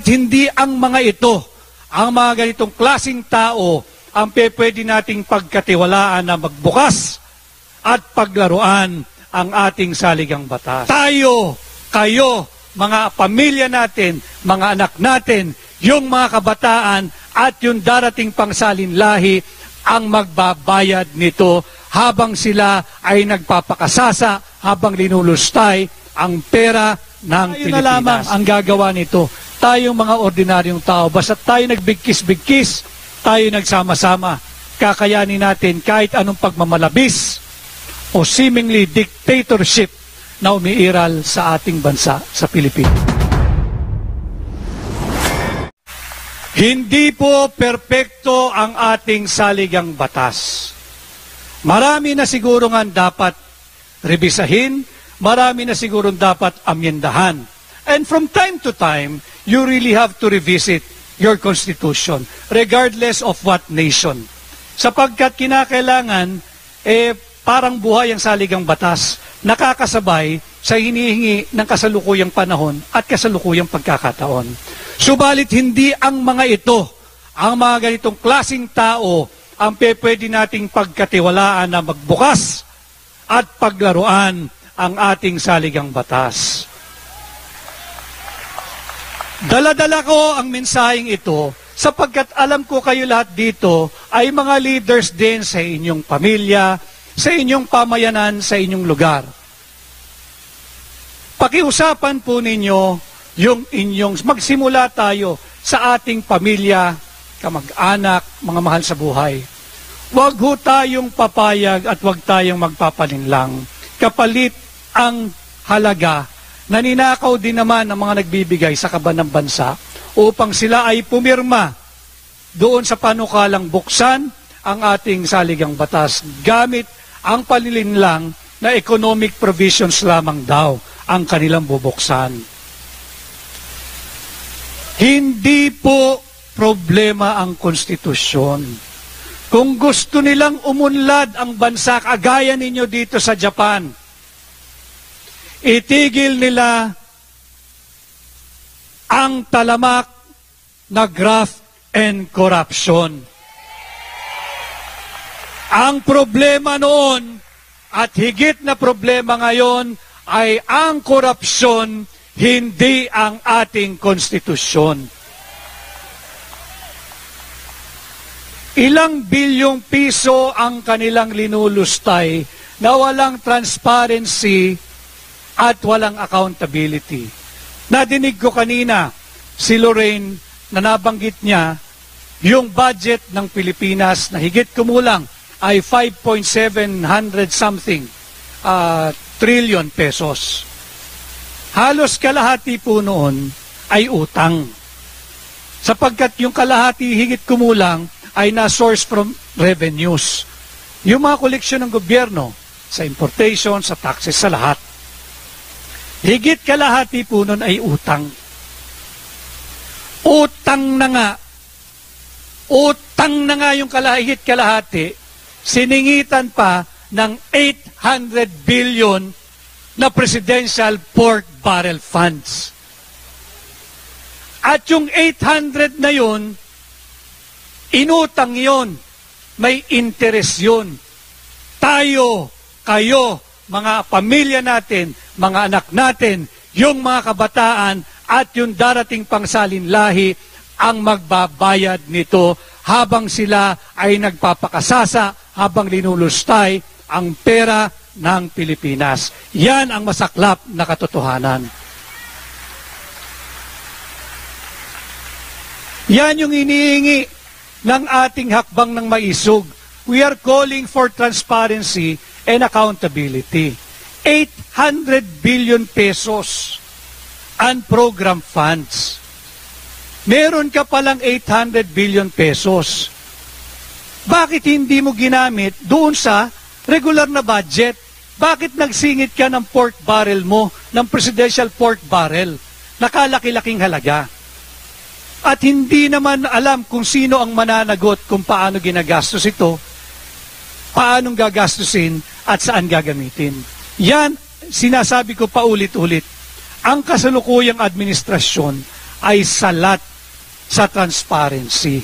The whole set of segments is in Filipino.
Hindi ang mga ito, ang mga ganitong klasing tao, ang pwede nating pagkatiwalaan na magbukas at paglaruan ang ating saligang batas. Tayo, kayo, mga pamilya natin, mga anak natin, yung mga kabataan at yung darating pangsalinlahi ang magbabayad nito habang sila ay nagpapakasasa, habang linulustay ang pera ng Pilipinas. Na lamang ang gagawa nito. Tayong mga ordinaryong tao, basta tayo nagbigkis-bigkis, tayo nagsama-sama, kakayanin natin kahit anong pagmamalabis o seemingly dictatorship na umiiral sa ating bansa, sa Pilipinas. Hindi po perpekto ang ating saligang batas. Marami na siguro nga dapat rebisahin, marami na siguro dapat amyendahan. And from time to time, you really have to revisit your constitution, regardless of what nation. Sapagkat kinakailangan, parang buhay ang saligang batas, nakakasabay sa hinihingi ng kasalukuyang panahon at kasalukuyang pagkakataon. Subalit hindi ang mga ito, ang mga ganitong klasing tao, ang pwede nating pagkatiwalaan na magbukas at paglaruan ang ating saligang batas. Dala-dala ko ang mensaheng ito sapagkat alam ko kayo lahat dito ay mga leaders din sa inyong pamilya, sa inyong pamayanan, sa inyong lugar. Pakiusapan po ninyo yung inyong, magsimula tayo sa ating pamilya, kamag-anak, mga mahal sa buhay. Huwag ho tayong papayag at huwag tayong magpapalinlang. Kapalit ang halaga na ninakaw din naman ng mga nagbibigay sa kaban ng bansa upang sila ay pumirma doon sa panukalang buksan ang ating saligang batas gamit ang palilinlang na economic provisions lamang daw ang kanilang bubuksan. Hindi po problema ang konstitusyon. Kung gusto nilang umunlad ang bansa, kagaya ninyo dito sa Japan, itigil nila ang talamak na graft and corruption. Ang problema noon at higit na problema ngayon ay ang korupsyon, hindi ang ating konstitusyon. Ilang bilyong piso ang kanilang linulustay na walang transparency at walang accountability. Nadinig ko kanina si Lorraine na nabanggit niya yung budget ng Pilipinas na higit kumulang ay 5.700 something trillion pesos. Halos kalahati po noon ay utang. Sapagkat yung kalahati higit kumulang ay na-source from revenues. Yung mga koleksyon ng gobyerno sa importation, sa taxes, sa lahat. Higit kalahati po noon ay utang. Utang na nga. Utang na nga yung higit kalahati. Siningitan pa ng 800 billion na presidential pork barrel funds. At yung 800 na yun, inutang yun. May interest yun. Tayo, kayo, mga pamilya natin, mga anak natin, yung mga kabataan at yung darating pangsalinlahi ang magbabayad nito habang sila ay nagpapakasasa, habang linulustay ang pera ng Pilipinas. Yan ang masaklap na katotohanan. Yan yung inihingi ng ating hakbang ng maisog. We are calling for transparency and accountability. 800 billion pesos and program funds. Meron ka palang 800 billion pesos. Bakit hindi mo ginamit doon sa regular na budget? Bakit nagsingit ka ng pork barrel mo, ng presidential pork barrel? Nakalaki-laking halaga. At hindi naman alam kung sino ang mananagot kung paano ginagastos ito, paanong gagastusin at saan gagamitin. Yan, sinasabi ko paulit-ulit. Ang kasalukuyang administrasyon ay salat sa transparency.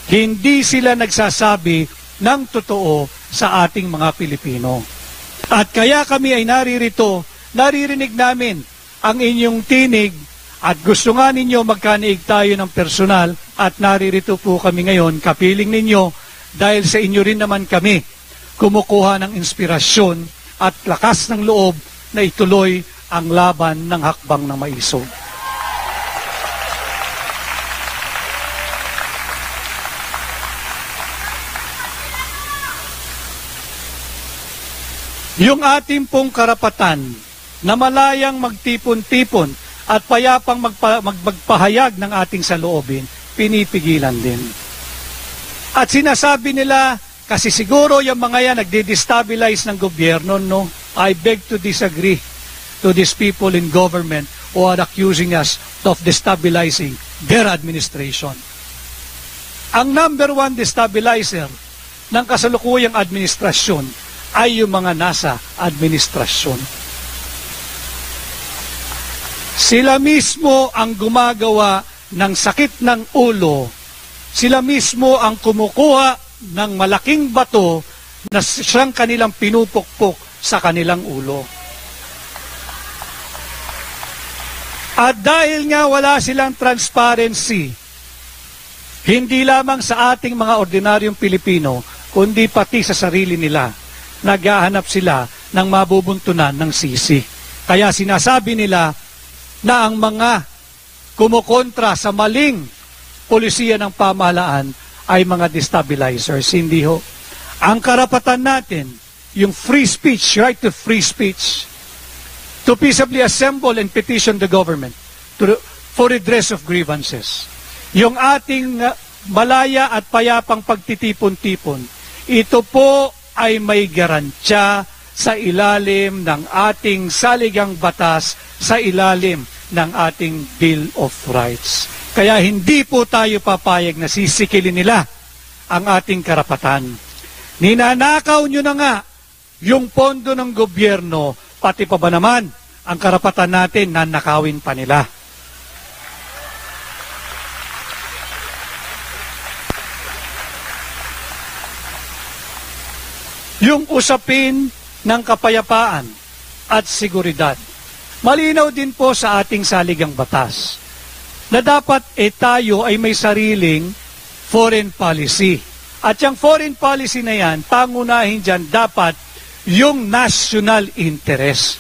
Hindi sila nagsasabi ng totoo sa ating mga Pilipino. At kaya kami ay naririto, naririnig namin ang inyong tinig at gusto nga ninyo magkaniig tayo ng personal at naririto po kami ngayon, kapiling ninyo dahil sa inyo rin naman kami kumukuha ng inspirasyon at lakas ng loob na ituloy ang laban ng hakbang ng maisog. Yung ating pong karapatan na malayang magtipon-tipon at payapang magpahayag ng ating saloobin, pinipigilan din. At sinasabi nila, kasi siguro yung mga yan nagde-destabilize ng gobyerno, no? I beg to disagree to these people in government who are accusing us of destabilizing their administration. Ang number one destabilizer ng kasalukuyang administrasyon ay yung mga nasa administrasyon. Sila mismo ang gumagawa ng sakit ng ulo. Sila mismo ang kumukuha ng malaking bato na siyang kanilang pinupukpok sa kanilang ulo. At dahil nga wala silang transparency, hindi lamang sa ating mga ordinaryong Pilipino, kundi pati sa sarili nila, naghahanap sila ng mabubuntunan ng sisi. Kaya sinasabi nila na ang mga kumukontra sa maling polisiya ng pamahalaan ay mga destabilizers. Hindi ho. Ang karapatan natin, yung free speech, right to free speech, to peaceably assemble and petition the government for redress of grievances. Yung ating malaya at payapang pagtitipon-tipon, ito po ay may garantiya sa ilalim ng ating saligang batas, sa ilalim ng ating Bill of Rights. Kaya hindi po tayo papayag na sisikilin nila ang ating karapatan. Ninanakaw nyo na nga yung pondo ng gobyerno, pati pa ba naman ang karapatan natin na nakawin pa nila. Yung usapin ng kapayapaan at seguridad. Malinaw din po sa ating saligang batas na dapat tayo ay may sariling foreign policy. At yung foreign policy na yan, pangunahin dyan dapat yung national interest.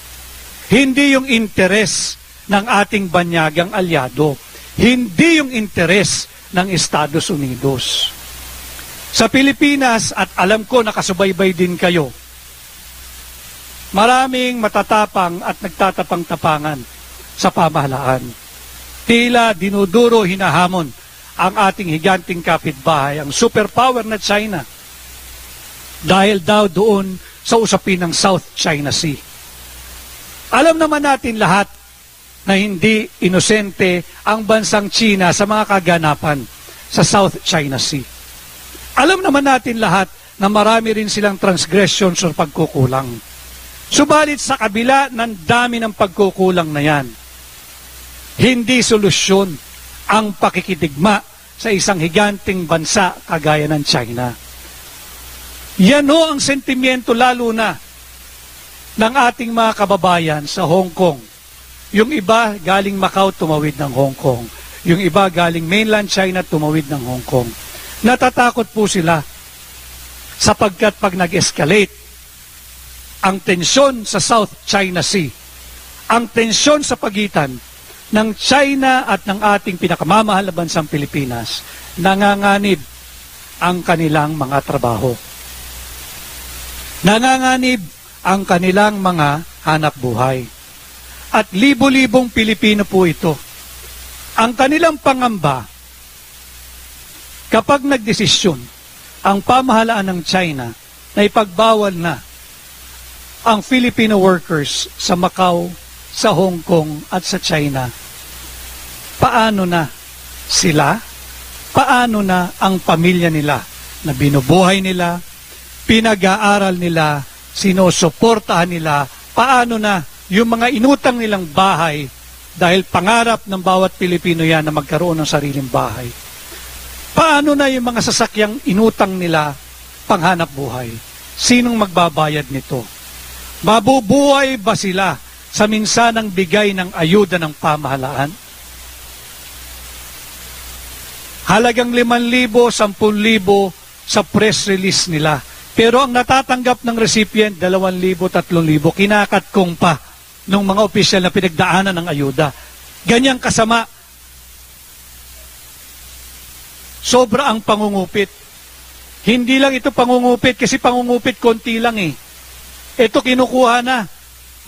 Hindi yung interest ng ating banyagang alyado. Hindi yung interest ng Estados Unidos. Sa Pilipinas, at alam ko nakasubaybay din kayo, maraming matatapang at nagtatapang-tapangan sa pamahalaan. Tila dinuduro, hinahamon ang ating higanting kapitbahay, ang superpower na China, dahil daw doon sa usapin ng South China Sea. Alam naman natin lahat na hindi inosente ang bansang China sa mga kaganapan sa South China Sea. Alam naman natin lahat na marami rin silang transgressions o pagkukulang. Subalit sa kabila ng dami ng pagkukulang na yan, hindi solusyon ang pakikidigma sa isang higanting bansa kagaya ng China. Yan ho ang sentimiento lalo na ng ating mga kababayan sa Hong Kong. Yung iba galing Macau tumawid ng Hong Kong. Yung iba galing mainland China tumawid ng Hong Kong. Natatakot po sila sapagkat pag nag-escalate ang tensyon sa South China Sea, ang tensyon sa pagitan ng China at ng ating pinakamamahal na bansang Pilipinas, nanganganib ang kanilang mga trabaho. Nanganganib ang kanilang mga hanap buhay. At libo-libong Pilipino po ito. Ang kanilang pangamba, kapag nagdesisyon ang pamahalaan ng China na ipagbawal na ang Filipino workers sa Macau, sa Hong Kong at sa China, paano na sila? Paano na ang pamilya nila na binubuhay nila, pinag-aaral nila, sinusuportahan nila? Paano na yung mga inutang nilang bahay dahil pangarap ng bawat Pilipino yan na magkaroon ng sariling bahay. Paano na yung mga sasakyang inutang nila panghanap buhay? Sinong magbabayad nito? Mabubuhay ba sila sa minsanang bigay ng ayuda ng pamahalaan? Halagang 5,000, 10,000 sa press release nila. Pero ang natatanggap ng recipient, 2,000, 3,000, kinakatkong pa ng mga opisyal na pinagdaanan ng ayuda. Ganyang kasama. Sobra ang pangungupit. Hindi lang ito pangungupit kasi pangungupit konti lang eh. Ito kinukuha na.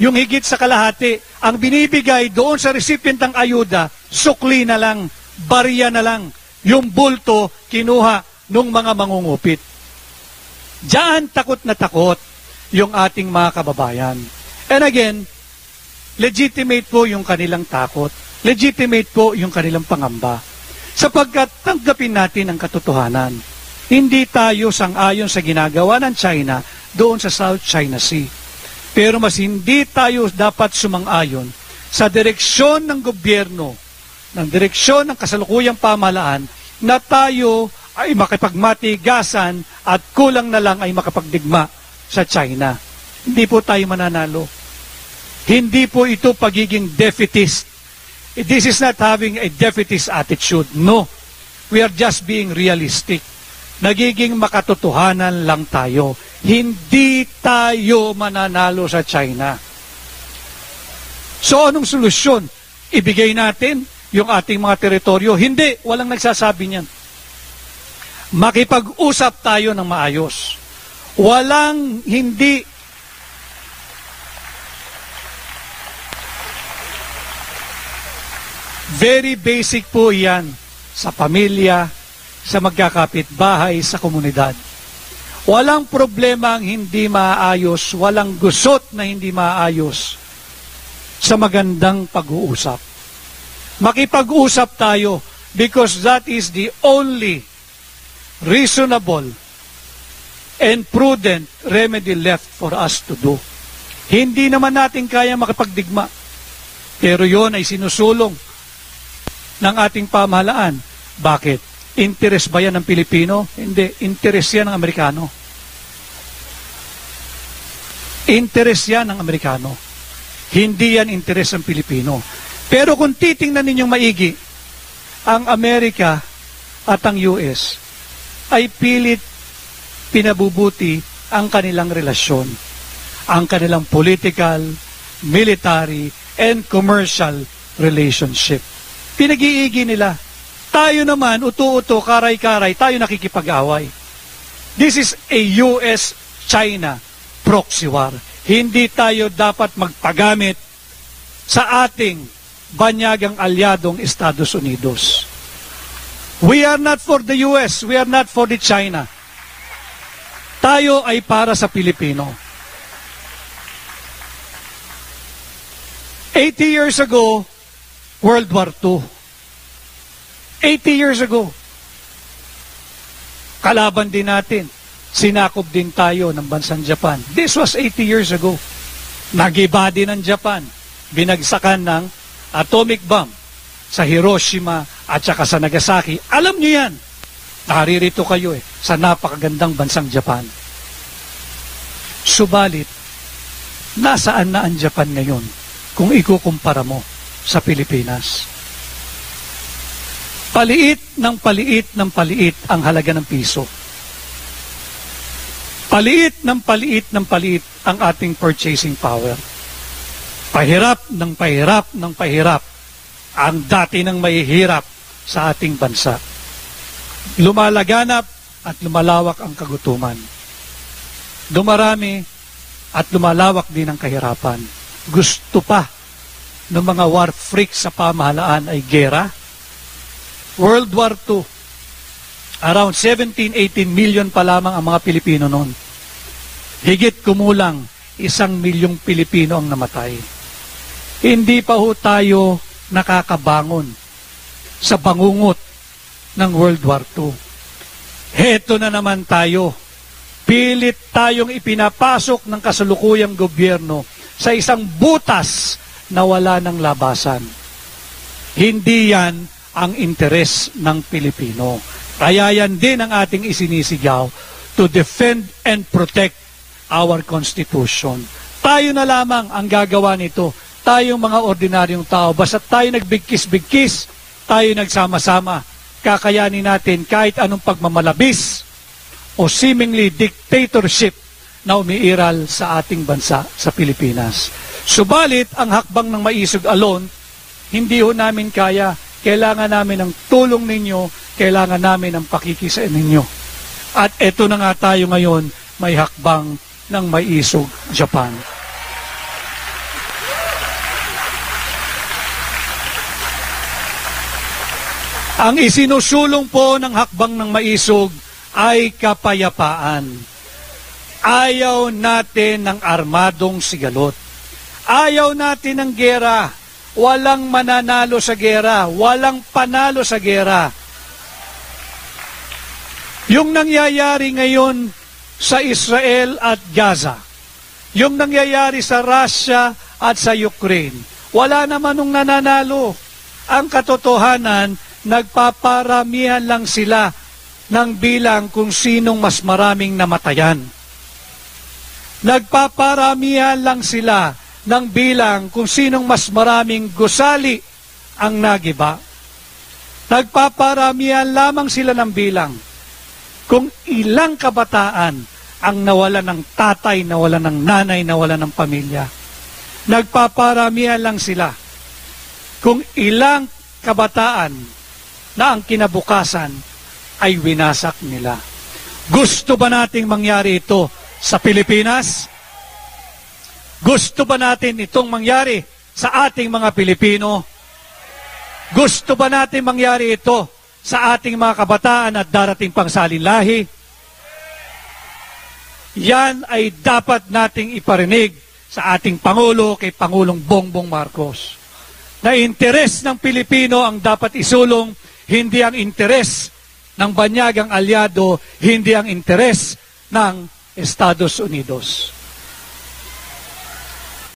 Yung higit sa kalahati, ang binibigay doon sa recipient ng ayuda, sukli na lang, barya na lang. Yung bulto, kinuha ng mga mangungupit. Diyan takot na takot yung ating mga kababayan. And again, legitimate po yung kanilang takot. Legitimate po yung kanilang pangamba. Sapagkat tanggapin natin ang katotohanan. Hindi tayo sang-ayon sa ginagawa ng China doon sa South China Sea. Pero mas hindi tayo dapat sumang-ayon sa direksyon ng gobyerno, ng direksyon ng kasalukuyang pamahalaan na tayo ay makipagmatigasan at kulang na lang ay makapagdigma sa China. Hindi po tayo mananalo. Hindi po ito pagiging defeatist. This is not having a defeatist attitude. No. We are just being realistic. Nagiging makatotohanan lang tayo. Hindi tayo mananalo sa China. So anong solusyon? Ibigay natin yung ating mga teritoryo? Hindi, walang nagsasabi niyan. Makipag-usap tayo ng maayos. Walang hindi. Very basic po yan sa pamilya, sa magkakapitbahay, sa komunidad. Walang problema ang hindi maayos, walang gusot na hindi maayos sa magandang pag-uusap. Makipag-usap tayo because that is the only reasonable and prudent remedy left for us to do. Hindi naman natin kaya makipagdigma. Pero yon ay sinusulong ng ating pamahalaan. Bakit? Interes ba yan ng Pilipino? Hindi. Interes yan ng Amerikano. Interes yan ng Amerikano. Hindi yan interes ng Pilipino. Pero kung titingnan ninyong maigi, ang Amerika at ang US ay pilit pinabubuti ang kanilang relasyon. Ang kanilang political, military, and commercial relationship. Pinag-iigi nila. Tayo naman, uto-uto, karay-karay, tayo nakikipag-away. This is a US-China proxy war. Hindi tayo dapat magpagamit sa ating banyagang alyadong Estados Unidos. We are not for the US, we are not for the China. Tayo ay para sa Pilipino. 80 years ago, World War II. 80 years ago. Kalaban din natin. Sinakop din tayo ng bansang Japan. This was 80 years ago. Nagiba din ng Japan. Binagsakan ng atomic bomb sa Hiroshima at saka sa Nagasaki. Alam niyo yan. Naririto kayo sa napakagandang bansang Japan. Subalit, nasaan na ang Japan ngayon kung ikukumpara mo sa Pilipinas? Paliit ng paliit ng paliit ang halaga ng piso. Paliit ng paliit ng paliit ang ating purchasing power. Pahirap ng pahirap ng pahirap ang dati ng mahihirap sa ating bansa. Lumalaganap at lumalawak ang kagutuman. Dumarami at lumalawak din ang kahirapan. Gusto pa ng mga war freaks sa pamahalaan ay gera. World War II, around 17-18 million pa lamang ang mga Pilipino noon. Higit kumulang 1 milyong Pilipino ang namatay. Hindi pa ho tayo nakakabangon sa bangungot ng World War II. Heto na naman tayo. Pilit tayong ipinapasok ng kasalukuyang gobyerno sa isang butas na wala ng labasan. Hindi yan ang interes ng Pilipino. Kaya yan din ang ating isinisigaw to defend and protect our Constitution. Tayo na lamang ang gagawa nito. Tayong mga ordinaryong tao, basta tayo nagbigkis-bigkis, tayo nagsama-sama, kakayanin natin kahit anong pagmamalabis o seemingly dictatorship na umiiral sa ating bansa, sa Pilipinas. Subalit, ang hakbang ng maisog alone, hindi ho namin kaya. Kailangan namin ng tulong ninyo, kailangan namin ng pakikisa ninyo. At eto na nga tayo ngayon, may hakbang ng maisog Japan. Ang isinusulong po ng hakbang ng maisog ay kapayapaan. Ayaw natin ng armadong sigalot. Ayaw natin ng gera. Walang mananalo sa gera. Walang panalo sa gera. Yung nangyayari ngayon sa Israel at Gaza, yung nangyayari sa Russia at sa Ukraine, wala naman nung nananalo. Ang katotohanan, nagpaparamihan lang sila ng bilang kung sinong mas maraming namatayan. Nagpaparamihan lang sila ng bilang kung sinong mas maraming gusali ang nagiba. Nagpaparamihan lamang sila ng bilang kung ilang kabataan ang nawalan ng tatay, nawalan ng nanay, nawalan ng pamilya. Nagpaparamihan lang sila kung ilang kabataan na ang kinabukasan ay winasak nila. Gusto ba nating mangyari ito sa Pilipinas? Gusto ba natin itong mangyari sa ating mga Pilipino? Gusto ba natin mangyari ito sa ating mga kabataan at darating pang salinlahi? Yan ay dapat nating iparinig sa ating Pangulo, kay Pangulong Bongbong Marcos. Na interes ng Pilipino ang dapat isulong, hindi ang interes ng banyagang alyado, hindi ang interes ng Estados Unidos.